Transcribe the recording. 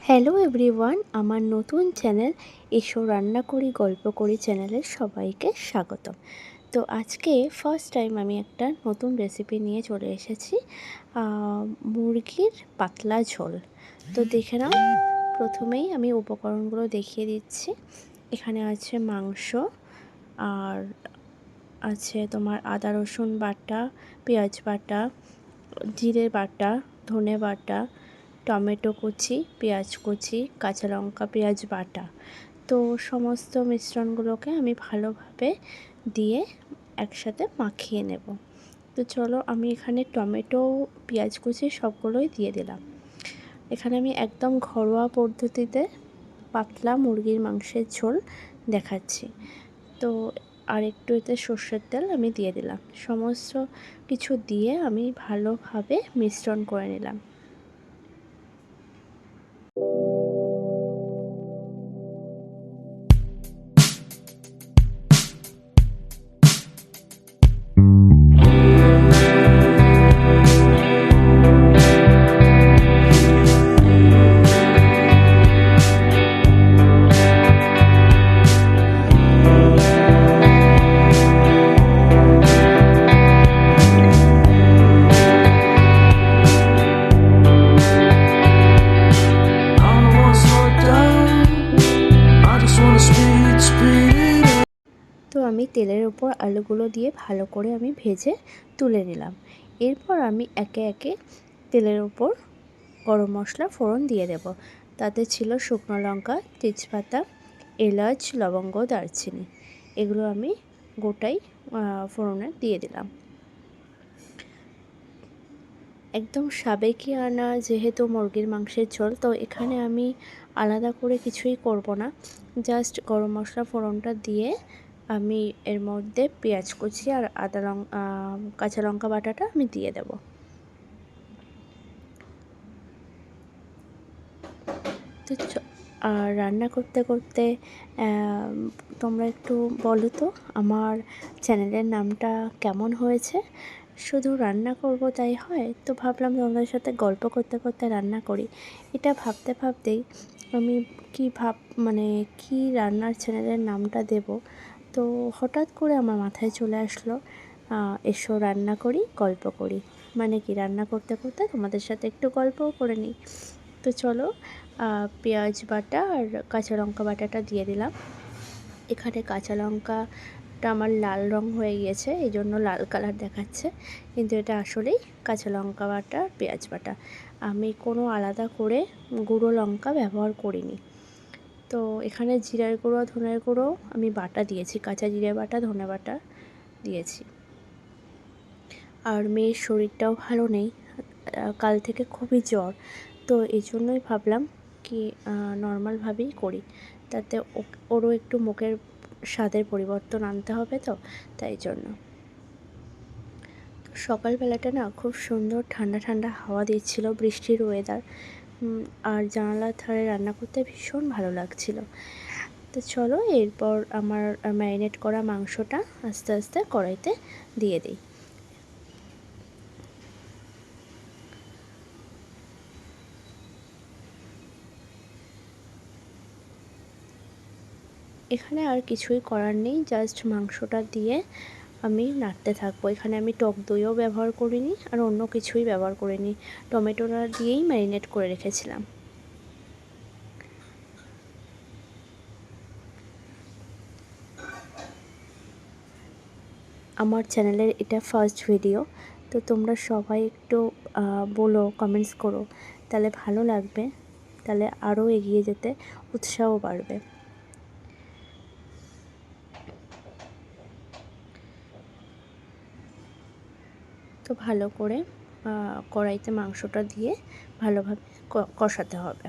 Hello everyone, আমার নতুন channel এসো রান্না করি গল্প করি চ্যানেলের সবাইকে স্বাগত। তো আজকে ফার্স্ট টাইম আমি একটা নতুন রেসিপি নিয়ে চলে এসেছি, মুরগির পাতলা ঝোল। তো দেখে নাও, প্রথমেই আমি উপকরণগুলো দেখিয়ে দিচ্ছি। এখানে আছে মাংস, আর আছে তোমার আদা রসুন বাটা, পেঁয়াজ বাটা, জিরে বাটা, ধনে বাটা, টমেটো কুচি, পেঁয়াজ কুচি, কাঁচা লঙ্কা, পেঁয়াজ বাটা। তো সমস্ত মিশ্রণগুলোকে আমি ভালোভাবে দিয়ে একসাথে মাখিয়ে নেব। তো চলো, আমি এখানে টমেটো, পেঁয়াজ কুচি সবগুলোই দিয়ে দিলাম। এখানে আমি একদম ঘরোয়া পদ্ধতিতে পাতলা মুরগির মাংসের ঝোল দেখাচ্ছি। তো আর একটু এতে সর্ষের তেল আমি দিয়ে দিলাম। সমস্ত কিছু দিয়ে আমি ভালোভাবে মিশ্রণ করে নিলাম। তো আমি তেলের উপর আলুগুলো দিয়ে ভালো করে আমি ভেজে তুলে নিলাম। এরপর আমি একে একে তেলের উপর গরম মশলা ফোড়ন দিয়ে দেব। তাতে ছিল শুকনো লঙ্কা, তেজপাতা, এলাচ, লবঙ্গ, দারচিনি। এগুলো আমি গোটাই ফোড়নে দিয়ে দিলাম। একদম সাবেকিয়ানা যেহেতু মুরগির মাংসের ঝোল, তো এখানে আমি আলাদা করে কিছুই করব না। জাস্ট গরম মশলা ফোড়নটা দিয়ে আমি এর মধ্যে পেঁয়াজ কুচি আর কাঁচা লঙ্কা বাটাটা আমি দিয়ে দেব। তো আর রান্না করতে করতে তোমরা একটু বলো তো আমার চ্যানেলের নামটা কেমন হয়েছে। শুধু রান্না করব তাই হয়? তো ভাবলাম তোমাদের সাথে গল্প করতে করতে রান্না করি। এটা ভাবতে ভাবতেই আমি মানে কি রান্নার চ্যানেলের নামটা দেব, তো হঠাৎ করে আমার মাথায় চলে আসলো এসো রান্না করি গল্প করি। মানে কি, রান্না করতে করতে তোমাদের সাথে একটু গল্পও করে নিই। তো চলো, পেঁয়াজ বাটা আর কাঁচা লঙ্কা বাটাটা দিয়ে দিলাম। এখানে কাঁচা লঙ্কাটা আমার লাল রং হয়ে গিয়েছে, এই জন্য লাল কালার দেখাচ্ছে, কিন্তু এটা আসলেই কাঁচা লঙ্কা বাটা আর পেঁয়াজ বাটা। আমি কোনো আলাদা করে গুঁড়ো লঙ্কা ব্যবহার করিনি। তো এখানে জিরার গুঁড়ো, ধনের গুঁড়ো আমি বাটা দিয়েছি, কাঁচা জিরে বাটা, ধনে বাটা দিয়েছি। আর মেয়ের শরীরটাও ভালো নেই, কাল থেকে খুবই জ্বর। তো এই জন্যই ভাবলাম কি নর্মালভাবেই করি, তাতে ওরও একটু মুখের স্বাদের পরিবর্তন আনতে হবে, তো তাই জন্য। সকালবেলাটা না খুব সুন্দর ঠান্ডা ঠান্ডা হাওয়া দিচ্ছিল, বৃষ্টির ওয়েদার, আর জানালার ধারে রান্না করতে ভীষণ ভালো লাগছিল। তো চলো, এরপর আমার ম্যারিনেট করা মাংসটা আস্তে আস্তে কড়াইতে দিয়ে দিই। এখানে আর কিছুই করার নেই, জাস্ট মাংসটা দিয়ে আমি নাড়তে থাকবো। এখানে আমি টক দইও ব্যবহার করিনি আর অন্য কিছুই ব্যবহার করিনি, টমেটোটা দিয়েই ম্যারিনেট করে রেখেছিলাম। আমার চ্যানেলের এটা ফার্স্ট ভিডিও, তো তোমরা সবাই একটু বলো, কমেন্টস করো, তাহলে ভালো লাগবে, তাহলে আরও এগিয়ে যেতে উৎসাহ বাড়বে। তো ভালো করে কড়াইতে মাংসটা দিয়ে ভালোভাবে কষাতে হবে।